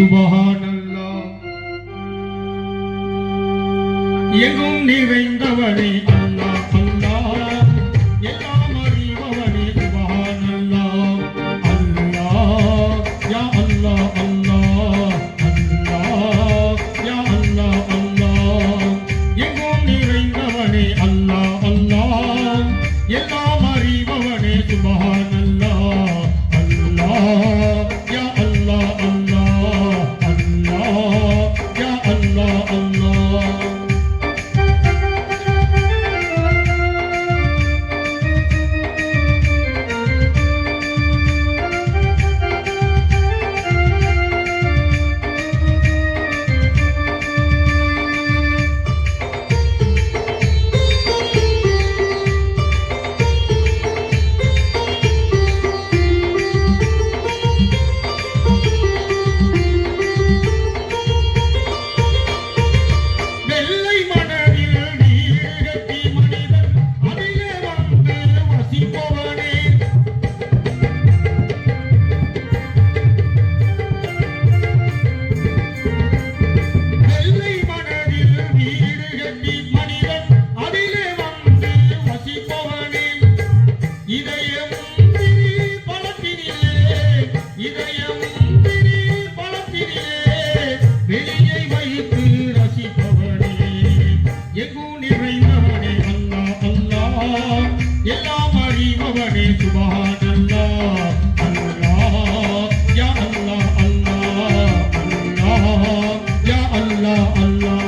சுபஹானல்லாஹ். எங்கும் நிறைந்தவனே அல்லாஹ் அல்லாஹ், எல்லாம் அறிபவனே சுபஹானல்லாஹ். அல்லாஹ் யா அல்லாஹ் அல்லாஹ், அல்லாஹ் யா அல்லாஹ் அல்லாஹ். எங்கும் நிறைந்தவனே அல்லாஹ் அல்லாஹ், எல்லாம் அறிபவனே சுபஹானல்லாஹ். அல்லாஹ் யா அல்லாஹ் அல்லாஹ், அல்லாஹ் யா அல்லாஹ் அல்லாஹ். எல்லாம் அறிபவனே சுபஹானல்லாஹ். அல்லாஹ் யா அல்லாஹ் அல்லாஹ், அல்லாஹ் யா அல்லாஹ் அல்லாஹ்.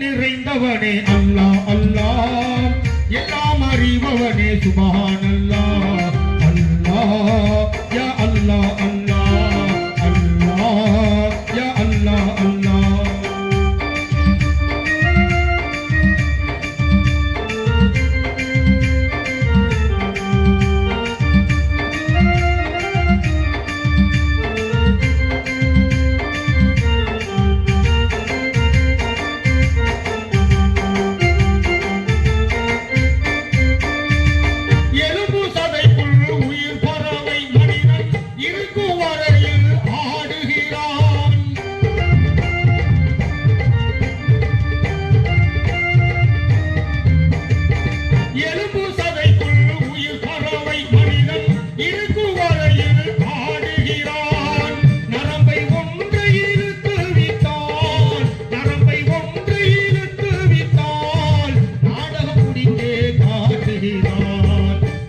நிறைந்தவனே அல்லாஹ் அல்லாஹ், எல்லாம் அறிபவனே சுபஹானல்லாஹ். அல்லாஹ் யா அல்லாஹ் அல்லாஹ், அல்லாஹ் யா அல்லாஹ் அல்லாஹ்.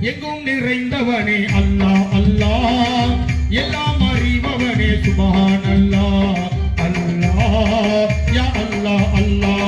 எங்கும் நிறைந்தவனே அல்லாஹ் அல்லாஹ், எல்லாம் அறிபவனே சுபஹானல்லாஹ். அல்லாஹ் யா அல்லாஹ் அல்லாஹ்.